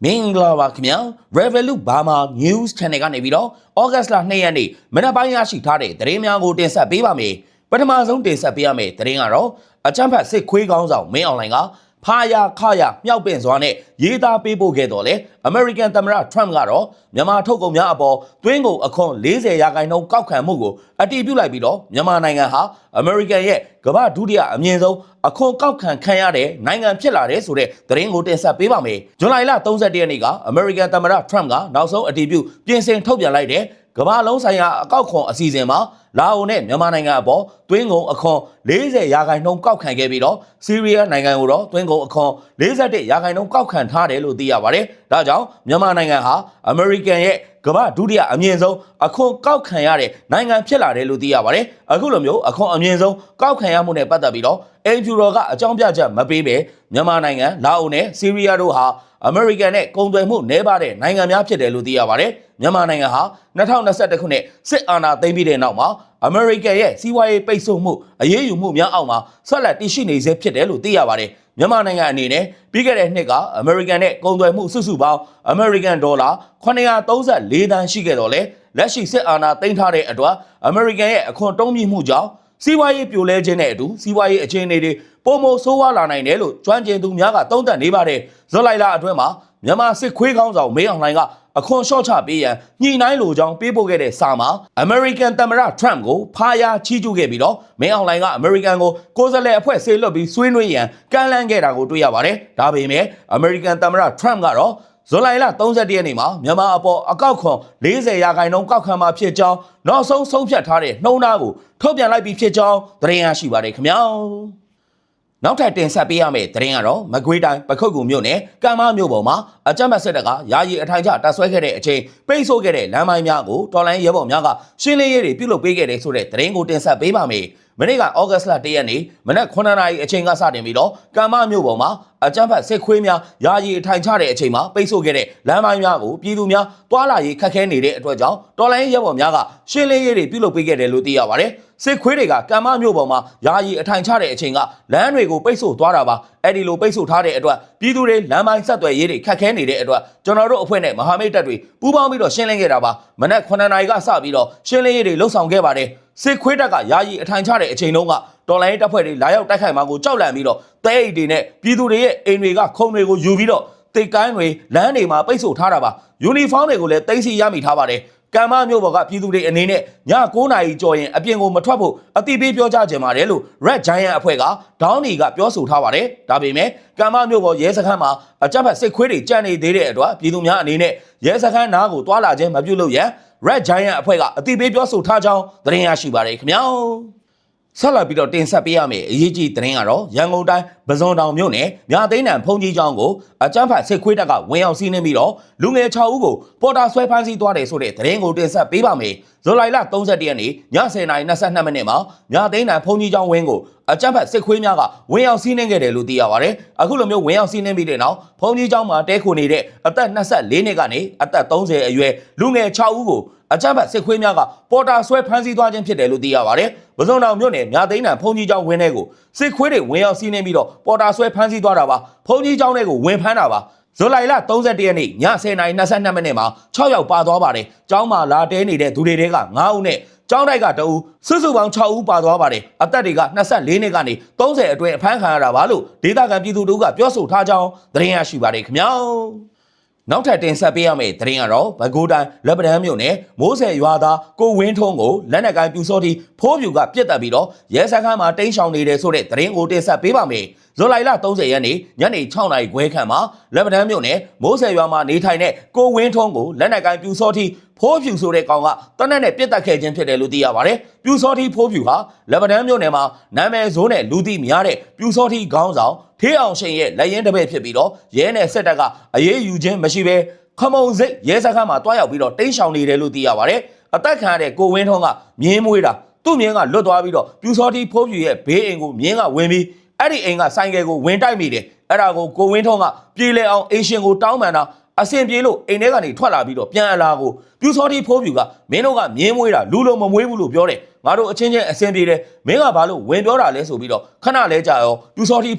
မင်္ဂလာပါခင်ဗျာ Revolut Burma News Channel ကနေပြီးတော့ August လ2ရက်နေ့မနက်ပိုင်းရရှိထားတဲ့သတင်းများကိုတင်ဆက်ပေးပါမယ်။ပထမဆုံးတင်ဆက်ပေးရမယ့်သတင်းကတော့အကြမ်းဖက်စစ်ခွေးကောင်းဆောင်မင်းအောင်လှိုင်ကဖာယာခါယာမြောက်ပင်စွာနဲ့ရေးသားပေးပို့ခဲ့တော်လေ American သမ္မတ Trump ကတော့မြန်မာထုတ်ကုန်များအပေါ်သွင်းကုန်အခွန်40%ကောက်ခံမှုကိုအတည်ပြုလိုက်ပြီးတော့မြန်မာနိုင်ငံဟာ American ရဲ့ကမ္ဘာဒုတိယအမြင့်ဆုံးအခွန်ကောက်ခံရတဲ့နိုင်ငံဖြစ်လာတဲ့ဆိုတဲ့သတင်းကိုတင်ဆက်ပေးပါမယ်။ဇွန်လ31ရက်နေ့က American သမ္မတ Trump ကနောက်ဆုံးအတည်ပြုပြင်ဆင်ထုတ်ပြန်လိုက်တဲ့ကမ္ဘာလုံးဆိုင်ရာအကောက်ခွန်အစီအစဉ်မှာလာအိုနဲ့မြန်မာနိုင်ငံအပေါ်သွင်းကုန်အခွန်40%ကောက်ခံခဲ့ပြီးတော့ဆီးရီးယားနိုင်ငံကိုတော့သွင်းကုန်အခွန်41%ကောက်ခံထားတယ်လို့သိရပါတယ်။ဒါကြောင့်မြန်မာနိုင်ငံဟာ American ရဲ့ကမ္ဘာဒုတိယအမြင့်ဆုံးအခွန်ကောက်ခံရတဲ့နိုင်ငံဖြစ်လာတယ်လို့သိရပါတယ်။အခုလိုမျိုးအခွန်အမြင့်ဆုံးကောက်ခံရမှုနဲ့ပတ်သက်ပြီးတော့အင်ဖြူတော်ကအကြောင်းပြချက်မပေးပဲမြန်မာနိုင်ငံလာအိုနဲ့ဆီးရီးယားတို့ဟာAmerican နဲ့ကုန်သွယ်မှုနှဲပါတဲ့နိုင်ငံများဖြစ်တယ်လို့သိရပါတယ်။မြန်မာနိုင်ငံဟာ2021ခုနှစ်စစ်အာဏာသိမ်းပြီးတဲ့နောက်မှာ American ရဲ့စီးပွားရေးပိတ်ဆို့မှုအရေးယူမှုများအောက်မှာဆက်လက်တည်ရှိနေစေဖြစ်တယ်လို့သိရပါတယ်။မြန်မာနိုင်ငံအနေနဲ့ပြီးခဲ့တဲ့နှစ်က American နဲ့ကုန်သွယ်မှုစုစုပေါင်း American ဒေါ်လာ934သန်းရှိခဲ့တော့လေလက်ရှိစစ်အာဏာသိမ်းထားတဲ့အတွက် American ရဲ့အခွန်တုံးမြင့်မှုကြောင့်စီးပွားရေးပြိုလဲခြင်းနဲ့အတူစီးပွားရေးအခြေအနေတွေပုံမဆိုးဝါးလာနိုင်တယ်လို့ကျွမ်းကျင်သူများကသုံးသပ်နေပါတယ်။ဇွန်လအတွင်းမှာမြန်မာစစ်ခွေးကောင်းဆောင်မင်းအောင်လှိုင်ကအခွန်လျှော့ချပေးရန်ညှိနှိုင်းလိုကြောင်းပေးပို့ခဲ့တဲ့စာမှာ American သမ္မတ Trump ကိုဖာယာချီးကျူးခဲ့ပြီးတော့မင်းအောင်လှိုင်က American ကိုကိုယ်စားလှယ်အဖွဲ့ဆေးလွတ်ပြီးဆွေးနွေးရန်ကမ်းလှမ်းခဲ့တာကိုတွေ့ရပါတယ်။ဒါပေမဲ့ American သမ္မတ Trump ကတော့ဇွန်လ31ရက်နေ့မှာမြန်မာအပေါ်အကောက်ခွန်40%ကောက်ခံမှာဖြစ်ကြောင်းနောက်ဆုံးဆုံးဖြတ်ထားတဲ့နှုံးသားကိုထုတ်ပြန်လိုက်ပြီးဖြစ်ကြောင်းသတင်းရရှိပါတယ်ခင်ဗျာနောက်ထပ်တင်ဆက်ပေးရမယ့်သတင်းကတော့မကွေးတိုင်းပခုတ်ကူမြို့နယ်ကံမမြို့ပေါ်မှာအကြမ်းဖက်စစ်တပ်ကယာယီအထိုင်ချတပ်ဆွဲခဲ့တဲ့အချိန်ပိတ်ဆို့ခဲ့တဲ့လမ်းမိုင်းများကိုတော်လိုင်းရဲဘော်များကရှင်းလင်းရေးတွေပြုလုပ်ပေးခဲ့တဲ့ဆိုတဲ့သတင်းကိုတင်ဆက်ပေးပါမယ်။မနေ့ကဩဂတ်လ1ရက်နေ့မနက်9:00နာရီအချိန်ကစတင်ပြီးတော့ကံမမြို့ပေါ်မှာအကြမ်းဖက်စစ်ခွေးများယာယီအထိုင်ချတဲ့အချိန်မှာပိတ်ဆို့ခဲ့တဲ့လမ်းမိုင်းများကိုပြည်သူများတွာလာရေးခက်ခဲနေတဲ့အတွက်ကြောင့်တော်လိုင်းရဲဘော်များကရှင်းလင်းရေးတွေပြုလုပ်ပေးခဲ့တယ်လို့သိရပါတယ်။စစ်ခွေးတွေကကံမမြို့ပေါ်မှာယာယီအထိုင်ချတဲ့အချိန်ကလမ်းတွေကိုပိတ်ဆို့သွားတာပါအဲ့ဒီလိုပိတ်ဆို့ထားတဲ့အတွက်ပြည်သူတွေလမ်းပိုင်းဆက်သွယ်ရေးတွေခက်ခဲနေတဲ့အတွက်ကျွန်တော်တို့အဖွဲ့နဲ့မဟာမိတ်တပ်တွေပူးပေါင်းပြီးတော့ရှင်းလင်းခဲ့တာပါမနက်9:00နာရီကစပြီးတော့ရှင်းလင်းရေးတွေလှုပ်ဆောင်ခဲ့ပါတယ်စစ်ခွေးတပ်ကယာယီအထိုင်ချတဲ့အချိန်တုန်းကတော်လိုင်းတပ်ဖွဲ့တွေလာရောက်တိုက်ခိုက်မှာကိုကြောက်လန့်ပြီးတော့တဲအိတ်တွေနဲ့ပြည်သူတွေရဲ့အိမ်တွေကခုံတွေကိုယူပြီးတော့တိတ်ကိုင်းတွေလမ်းတွေမှာပိတ်ဆို့ထားတာပါယူနီဖောင်းတွေကိုလည်းတင်စီရမိထားပါတယ်ကံမမြို့ပေါ်ကပြည်သူတွေအနေနဲ့ည9:00နာရီကျော်ရင်အပြင်ကိုမထွက်ဖို့အတိပေးပြောကြားကြပါတယ်လို့ Red Giant အဖွဲ့ကဒေါင်းနီကပြောဆိုထားပါတယ်ဒါပေမဲ့ကံမမြို့ပေါ်ရဲစခန်းမှာအကြမ်းဖက်စစ်ခွေးတွေကြံ့နေသေးတဲ့အတွက်ပြည်သူများအနေနဲ့ရဲစခန်းနားကိုတွာလာခြင်းမပြုလုပ်ရန် Red Giant အဖွဲ့ကအတိပေးပြောဆိုထားကြောင်းသတင်းရရှိပါတယ်ခင်ဗျာဆက်လက်ပြီးတော့တင်ဆက်ပေးရမယ့်အရေးကြီးသတင်းကတော့ရန်ကုန်တိုင်းပဇွန်တောင်မြို့နယ်မြသိန်းတန်ဖုန်ကြီးကျောင်းကိုအကြမ်းဖက်စစ်ခွေးတပ်ကဝင်ရောက်စီးနှင်းပြီးတော့လူငယ်6ဦးကိုပေါ်တာဆွဲဖမ်းဆီးသွားတယ်ဆိုတဲ့သတင်းကိုတင်ဆက်ပေးပါမယ်။ဇူလိုင်31ရက်နေ့ည10:22မိနစ်မှာမြသိန်းတန်ဖုန်ကြီးကျောင်းဝင်းကိုအကြမ်းဖက်စစ်ခွေးများကဝင်ရောက်စီးနှင်းခဲ့တယ်လို့သိရပါတယ်။အခုလိုမျိုးဝင်ရောက်စီးနှင်းပြီးတဲ့နောက်ဖုန်ကြီးကျောင်းမှာတဲခိုနေတဲ့အသက်24နှစ်ကနေအသက်30အရွယ်လူငယ်6ဦးကိုအကြမ်းဖက်စစ်ခွေးများကပေါ်တာဆွဲဖမ်းဆီးသွားခြင်းဖြစ်တယ်လို့သိရပါတယ်။ပဇွန်တောင်မြို့နယ်မြသိန်းတန်ဖုန်ကြီးကျောင်းဝင်းထဲကိုစစ်ခွေးတွေဝင်ရောက်စီးနှင်းပြီးတော့ပေါ်တာဆွဲဖမ်းဆီးသွားတာပါ။ဖုန်ကြီးကျောင်းထဲကိုဝင်ဖမ်းတာပါ။ဇူလိုင်31ရက်နေ့ည10:22မိနစ်မှာ6ယောက်ပါသွားပါတယ်။ကျောင်းမှာလာတဲနေတဲ့သူတွေက9ဦးနဲ့ကျောင်းတိုက်က2ဦးစုစုပေါင်း6ဦးပါသွားပါတယ်။အသက်တွေက24နှစ်ကနေ30အတွင်းအဖမ်းခံရတာပါလို့ဒေသခံပြည်သူတို့ကပြောဆိုထားကြောင်းသတင်းရရှိပါတယ်ခင်ဗျာ။နောက်ထပ်တင်ဆက်ပေးရမယ့်သတင်းကတော့ပဲခူးတိုင်းလက်ပံတန်းမြို့နယ်မိုးဆယ်ရွာသားကိုဝင်းထုံးကိုလက်နက်ကိုင်းပြူစောတိဖိုးပြူကပြစ်တက်ပြီးတော့ရဲစခန်းမှာတိမ်းရှောင်နေတဲ့ဆိုတဲ့သတင်းကိုတင်ဆက်ပေးပါမယ်။ဇူလိုင်30ရက်နေ့ညနေ6:00နာရီခွဲခန့်မှာလက်ပံတန်းမြို့နယ်မိုးဆယ်ရွာမှာနေထိုင်တဲ့ကိုဝင်းထုံးကိုလက်နက်ကိုင်းပြူစောတိဖိုးပြူဆိုတဲ့ကောင်ကတနက်နဲ့ပြစ်တက်ခဲ့ခြင်းဖြစ်တယ်လို့သိရပါတယ်။ပြူစောတိဖိုးပြူဟာလက်ပံတန်းမြို့နယ်မှာနာမည်ဆိုးနဲ့လူသိများတဲ့ပြူစောတိခေါင်းဆောင်ထေးအောင်ရှင်ရဲ့လက်ရင်တပည့်ဖြစ်ပြီးတော့ရဲနဲ့စစ်တပ်ကအရေးယူခြင်းမရှိဘဲခမုံစိတ်ရဲစခန်းမှာတွားရောက်ပြီးတော့တိမ်းရှောင်နေတယ်လို့သိရပါတယ်။အသက်ခံရတဲ့ကိုဝင်းထုံးကမြင်းမွေးတာသူ့မြင်းကလွတ်သွားပြီးတော့ပြူစောတိဖိုးပြူရဲ့ဘေးအိမ်ကိုမြင်းကဝင်ပြီးအဲ့ဒီအိမ်ကဆိုင်ကယ်ကိုဝင်တိုက်မိတယ်။အဲ့ဒါကိုကိုဝင်းထုံးကပြေးလဲအောင်အိမ်ရှင်ကိုတောင်းပန်တာအဆင်ပြေလို့အိမ်ထဲကနေထွက်လာပြီးတော့ပြန်အလာကိုပြူစောတိဖိုးပြူကမင်းတို့ကမြင်းမွေးတာလူလုံးမမွေးဘူးလို့ပြောတယ် ငါတို့အချင်းချင်းအဆင်ပြေတယ်မင်းကဘာလို့ဝင်ပြောတာလဲဆိုပြီးတော့ခဏလဲကြာရောပြူစောတိ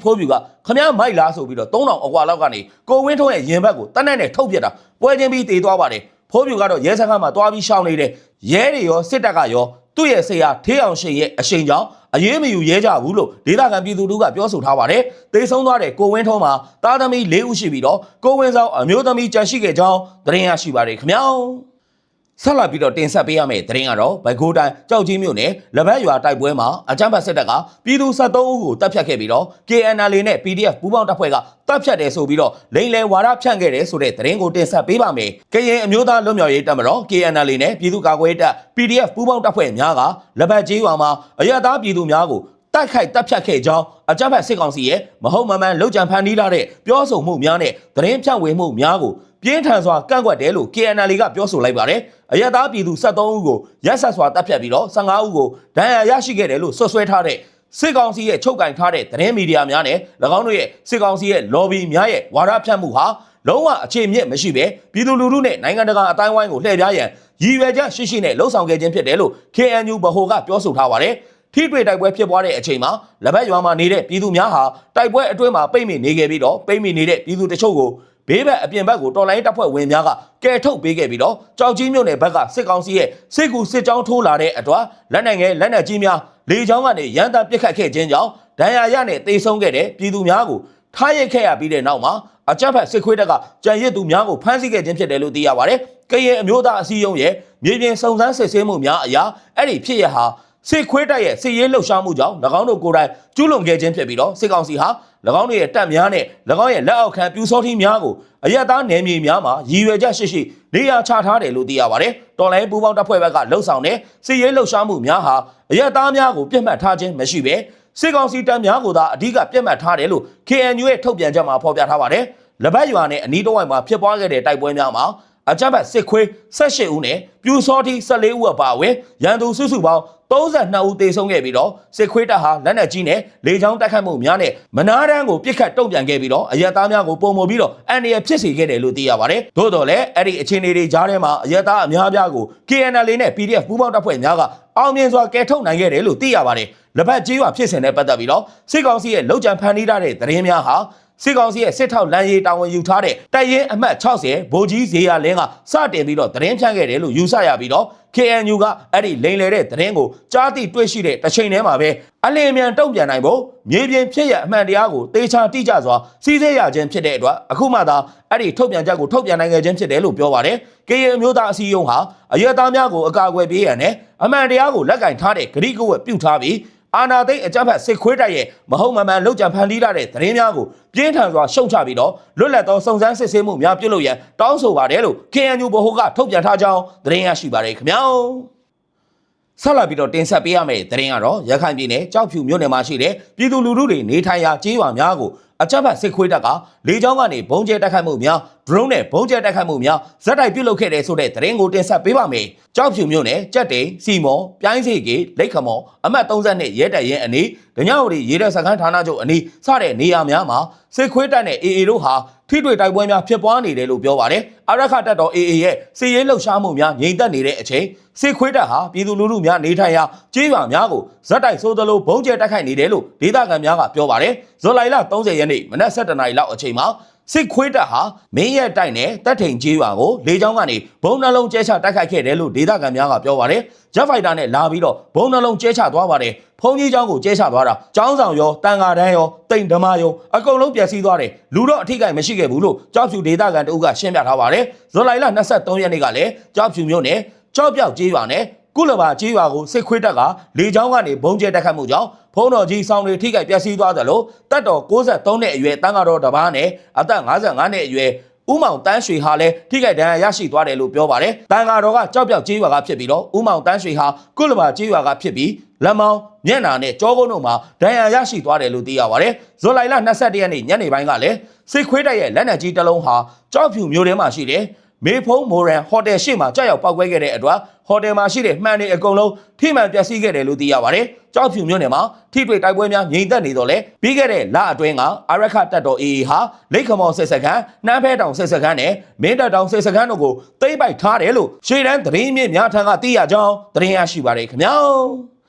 ဖိုးပြူကခမည်းမိုက်လားဆိုပြီးတော့3000အကွာလောက်ကနေကိုဝင်းထုံးရဲ့ရင်ဘက်ကိုတနက်နဲ့ထုတ်ပြတာပွဲချင်းပြီးတေသွားပါတယ်ဖိုးပြူကတော့ရဲစခန်းမှာသွားပြီးရှောင်နေတယ်ရဲတွေရောစစ်တပ်ကရောသူ့ရဲ့ဆရာထေးအောင်ရှင်ရဲ့အရှိန်ကြောင့်အရေးမယူရဲကြဘူးလို့ဒေသခံပြည်သူတို့ကပြောဆိုထားပါတယ်တေဆုံးသွားတဲ့ကိုဝင်းထုံးမှာတားသမီး4ဦးရှိပြီးတော့ကိုဝင်းဆောင်အမျိုးသမီးကြံရှိခဲ့ကြောင်းသတင်းရရှိပါတယ်ခင်ဗျာဆက်လက်ပြီးတော့တင်ဆက်ပေးရမယ့်သတင်းကတော့ဘိုက်ကိုတိုင်းကြောက်ကြီးမြို့နယ်လက်ဘက်ရွာတိုက်ပွဲမှာအကြမ်းဖက်စစ်တပ်ကပြည်သူ73ဦးကိုတပ်ဖြတ်ခဲ့ပြီးတော့ KNL နဲ့ PDF ပူးပေါင်းတပ်ဖွဲ့ကတပ်ဖြတ်တယ်ဆိုပြီးတော့လိန်လယ်ဝါဒဖြန့်ခဲ့တယ်ဆိုတဲ့သတင်းကိုတင်ဆက်ပေးပါမယ်။ကရင်အမျိုးသားလွတ်မြောက်ရေးတပ်မတော် KNL နဲ့ပြည်သူ့ကာကွယ်ရေးတပ် PDF ပူးပေါင်းတပ်ဖွဲ့များကလက်ဘက်ကြီးရွာမှာအရသားပြည်သူများကိုတိုက်ခိုက်တပ်ဖြတ်ခဲ့ကြောင်းအကြမ်းဖက်စစ်ကောင်စီရဲ့မဟုတ်မမှန်လှုပ်ကြံဖန်တီးလာတဲ့ပြောဆိုမှုများနဲ့သတင်းဖြန့်ဝေမှုများကိုပြင်းထန်စွာကန့်ကွက်တယ်လို့ KNL ကပြောဆိုလိုက်ပါတယ်။အရသားပြည်သူ73ဦးကိုရက်ဆက်စွာတပ်ဖြတ်ပြီးတော့15ဦးကိုဒဏ်ရာရရှိခဲ့တယ်လို့ဆွဆွဲထားတဲ့စစ်ကောင်စီရဲ့ချုပ်ကင်ထားတဲ့သတင်းမီဒီယာများနဲ့၎င်းတို့ရဲ့စစ်ကောင်စီရဲ့ lobby များရဲ့ဝါဒဖြန့်မှုဟာလုံးဝအခြေမြင့်မရှိပဲပြည်သူလူထုနဲ့နိုင်ငံတကာအတိုင်းဝိုင်းကိုလှည့်ပြားရန်ရည်ရွယ်ချက်ရှိရှိနဲ့လှုံ့ဆော်ခဲ့ခြင်းဖြစ်တယ်လို့ KNU ဗဟိုကပြောဆိုထားပါတယ်။ထိတွေ့တိုက်ပွဲဖြစ်ပွားတဲ့အချိန်မှာလက်ဘက်ရွာမှာနေတဲ့ပြည်သူများဟာတိုက်ပွဲအတွင်းမှာပိတ်မိနေခဲ့ပြီးတော့ပိတ်မိနေတဲ့ပြည်သူတချို့ကိုဘေးဘက်အပြင်ဘက်ကိုတော်လိုင်းတပ်ဖွဲ့ဝင်များကကယ်ထုတ်ပေးခဲ့ပြီးတော့ကြောက်ကြီးမြို့နယ်ဘက်ကစစ်ကောင်စီရဲ့စစ်ကူစစ်ကြောင်းထိုးလာတဲ့အတွက်လက်နက်ငယ်လက်နက်ကြီးများလေကြောင်းကနေရန်တပ်ပစ်ခတ်ခဲ့ခြင်းကြောင့်ဒဏ်ရာရနဲ့တေဆုံးခဲ့တဲ့ပြည်သူများကိုထားရိတ်ခဲ့ရပြီးတဲ့နောက်မှာအကြမ်းဖက်စစ်ခွေးတပ်ကကြံရစ်သူများကိုဖမ်းဆီးခဲ့ခြင်းဖြစ်တယ်လို့သိရပါတယ်။ကရင်အမျိုးသားအစည်းအရုံးရဲ့မြေပြင်စုံစမ်းစစ်ဆေးမှုများအရာအဲ့ဒီဖြစ်ရဟာစစ်ခွေးတပ်ရဲ့စစ်ရေးလှုပ်ရှားမှုကြောင့်၎င်းတို့ကိုယ်တိုင်ကျူးလွန်ခဲ့ခြင်းဖြစ်ပြီးတော့စစ်ကောင်စီဟာ၎င်းတို့ရဲ့တပ်များနဲ့၎င်းရဲ့လက်အောက်ခံပြူစောထီးများကိုအရသားနယ်မြေများမှာရည်ရွယ်ချက်ရှိရှိနေရာချထားတယ်လို့သိရပါတယ်။တော်လိုင်းပူပေါင်းတပ်ဖွဲ့ဘက်ကလှုပ်ဆောင်တဲ့စစ်ရေးလှုပ်ရှားမှုများဟာအရသားများကိုပြစ်မှတ်ထားခြင်းမရှိပဲစစ်ကောင်စီတပ်များကိုသာအဓိကပြစ်မှတ်ထားတယ်လို့ KNU ရဲ့ထုတ်ပြန်ချက်မှာဖော်ပြထားပါတယ်။လက်ဘက်ရွာနဲ့အနီးတစ်ဝိုက်မှာဖြစ်ပွားခဲ့တဲ့တိုက်ပွဲများမှာအကြမ်းဖက်စစ်ခွေး18ဦးနဲ့ပြူစောထီး14ဦးအပါအဝင်ရန်သူစုစုပေါင်း32ဦးသေဆုံးခဲ့ပြီးတော့စစ်ခွေးတပ်ဟာလက်နက်ကြီးနဲ့လေကြောင်းတိုက်ခိုက်မှုများနဲ့မနားတန်းကိုပစ်ခတ်တုံ့ပြန်ခဲ့ပြီးတော့အရက်သားများကိုပုံမှုပြီးတော့အန်ဒီရဖြစ်စေခဲ့တယ်လို့သိရပါတယ်။သို့တော်လည်းအဲ့ဒီအခြေအနေတွေကြားထဲမှာအရက်သားအများပြားကို KNL နဲ့ PDF ပူးပေါင်းတပ်ဖွဲ့များကအောင်မြင်စွာကယ်ထုတ်နိုင်ခဲ့တယ်လို့သိရပါတယ်။လက်ဘက်ကြီးရွာဖြစ်စဉ်နဲ့ပတ်သက်ပြီးတော့စစ်ကောင်စီရဲ့လှုပ်ကြံဖန်တီးထားတဲ့သတင်းများဟာစစ်ကောင်စီရဲ့စစ်ထောက်လမ်းရေးတာဝန်ယူထားတဲ့တပ်ရင်းအမှတ်60ဗိုလ်ကြီးဇေယျလင်းကစတင်ပြီးတော့သတင်းဖြန့်ခဲ့တယ်လို့ယူဆရပြီးတော့ KNU ကအဲ့ဒီလိန်လေတဲ့သတင်းကိုကြားသိတွေ့ရှိတဲ့တစ်ချိန်တည်းမှာပဲအလင်းအမြန်တုံ့ပြန်နိုင်ဖို့မြေပြင်ဖြစ်ရအမှန်တရားကိုတေချာတိကျစွာစီးဆဲရခြင်းဖြစ်တဲ့အတွက်အခုမှသာအဲ့ဒီထုတ်ပြန်ချက်ကိုထုတ်ပြန်နိုင်ခဲ့ခြင်းဖြစ်တယ်လို့ပြောပါတယ်။ KNU အမျိုးသားအစည်းအရုံးဟာအရသားများကိုအကာအကွယ်ပေးရန်နဲ့အမှန်တရားကိုလက်ကင်ထားတဲ့ဂရိကဝတ်ပြုထားပြီးအာနာသိန်းအကြမ်းဖက်စစ်ခွေးတပ်ရဲ့မဟုတ်မမှန်လှုပ်ကြံဖန်တီးလာတဲ့သတင်းများကိုပြင်းထန်စွာရှုံချပြီးတော့လွတ်လပ်သောစုံစမ်းစစ်ဆေးမှုများပြုလုပ်ရန်တောင်းဆိုပါတယ်လို့ KNU ဗဟိုကထုတ်ပြန်ထားကြောင်းသတင်းရရှိပါတယ်ခင်ဗျာဆက်လက်ပြီးတော့တင်ဆက်ပေးရမယ့်သတင်းကတော့ရခိုင်ပြည်နယ်ကြောက်ဖြူမြို့နယ်မှာရှိတဲ့ပြည်သူလူထုတွေနေထိုင်ရာကျေးရွာများကိုအကြမ်းဖက်စစ်ခွေးတပ်ကလေကြောင်းကနေဘုံကျဲတိုက်ခိုက်မှုများ drone နဲ့ဘုံကျဲတိုက်ခိုက်မှုများဇက်တိုက်ပြုလုပ်ခဲ့တဲ့ဆိုတဲ့သတင်းကိုတင်ဆက်ပေးပါမယ်။ကြောက်ဖြူမြို့နယ်ကြက်တိန်စီမော်ပြိုင်းစီကေလိတ်ခမော်အမှတ်32ရဲတပ်ရင်းအနီးဒညဝတီရေတပ်စခန်းဌာနချုပ်အနီးစတဲ့နေရာများမှာစစ်ခွေးတပ်နဲ့ AA တို့ဟာထိတွေ့တိုက်ပွဲများဖြစ်ပွားနေတယ်လို့ပြောပါတယ်။အရခတပ်တော် AA ရဲ့စစ်ရေးလှုပ်ရှားမှုများငြိမ်သက်နေတဲ့အချိန်စစ်ခွေးတပ်ဟာပြည်သူလူထုများနေထိုင်ရာကျေးရွာများကိုဇက်တိုက်ဆိုးသလိုဘုံကျဲတိုက်ခိုက်နေတယ်လို့ဒေသခံများကပြောပါတယ်။ဇွန်လ30ရက်နေ့မနက်7:00နာရီလောက်အချိန်မှာစစ်ခွေးတပ်ဟာမင်းရဲတိုက်နဲ့တပ်ထိန်ကျေးရွာကိုလေကြောင်းကနေဘုံနှလုံးကျဲချတိုက်ခိုက်ခဲ့တယ်လို့ဒေသခံများကပြောပါတယ်။ဂျက်ဖိုက်တာနဲ့လာပြီးတော့ဘုံနှလုံးကျဲချသွားပါတယ်။ဖုံကြီးเจ้าကိုကျဲချသွားတာကျောင်းဆောင်ရောတန်ဃာတန်းရောတိမ်ဓမာရောအကုန်လုံးပျက်စီးသွားတယ်။လူတော့အထိကိမရှိခဲ့ဘူးလို့ကြောက်ဖြူဒေသခံတအုပ်ကရှင်းပြထားပါတယ်။ဇွန်လ23ရက်နေ့ကလည်းကြောက်ဖြူမြို့နယ်ကြောက်ပြောက်ကျေးရွာနဲ့ကုလဘာကျေးရွာကိုစစ်ခွေးတပ်ကလေကြောင်းကနေဘုံကျဲတိုက်ခတ်မှုကြောင့်ဖုံတော်ကြီးဆောင်တွေထိခိုက်ပျက်စီးသွားတယ်လို့တပ်တော်63နှစ်အရွယ်တန်းကားတော်တပားနဲ့အသက်55နှစ်အရွယ်ဦးမောင်တန်းရွှေဟာလည်းထိခိုက်ဒဏ်ရာရရှိသွားတယ်လို့ပြောပါတယ်။တန်ဃာတော်ကကြောက်ပြောက်ကျေးရွာကဖြစ်ပြီးတော့ဦးမောင်တန်းရွှေဟာကုလဘာကျေးရွာကဖြစ်ပြီးလက်မောင်းမျက်နှာနဲ့ကြောကုန်းတို့မှာဒဏ်ရာရရှိသွားတယ်လို့သိရပါတယ်။ဇွန်လ21ရက်နေ့ညနေပိုင်းကလည်းစစ်ခွေးတပ်ရဲ့လက်နက်ကြီးတစ်လုံးဟာကြောက်ဖြူမြို့ထဲမှာရှိတယ်မေဖုံးမိုရန်ဟိုတယ်ရှေ့မှာကြောက်ရောက်ပောက်ကွဲခဲ့တဲ့အတွက်ဟိုတယ်မှာရှိတဲ့မှန်တွေအကုန်လုံးထိမှန်ပျက်စီးခဲ့တယ်လို့သိရပါတယ်။ကြောက်ဖြူမြို့နယ်မှာထိတွေ့တိုက်ပွဲများငြိမ်သက်နေတော့လဲပြီးခဲ့တဲ့လအတွင်းကအရခတပ်တော် AA ဟာလိတ်ခမော်စစ်စခန်းနှမ်းဖဲတောင်စစ်စခန်းနဲ့မင်းတပ်တောင်စစ်စခန်းတို့ကိုသိမ်းပိုက်ထားတယ်လို့ရှေ့တန်းသတင်းမြင့်များထံကသိရကြောင်းသတင်းရရှိပါတယ်ခင်ဗျာ။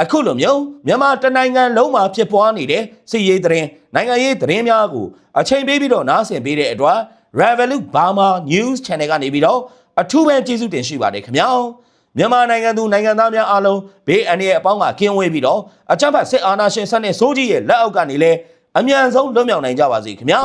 အခုလိုမျိုးမြန်မာတနိုင်ငံလုံးမှာဖြစ်ပွားနေတဲ့စစ်ရေးသတင်းနိုင်ငံရေးသတင်းများကိုအချိန်ပေးပြီးတော့နားဆင်ပေးတဲ့အတွက် Revolut Burma News Channel ကနေပြီးတော့အထူးပဲကျေးဇူးတင်ရှိပါတယ်ခင်ဗျာမြန်မာနိုင်ငံသူနိုင်ငံသားများအားလုံးဘေးအန္တရာယ်အပေါင်းကကင်းဝေးပြီးတော့အကြမ်းဖက်စစ်အာဏာရှင်စနစ်ဆိုးကြီးရဲ့လက်အောက်ကနေလည်းအမြန်ဆုံးလွတ်မြောက်နိုင်ကြပါစေခင်ဗျာ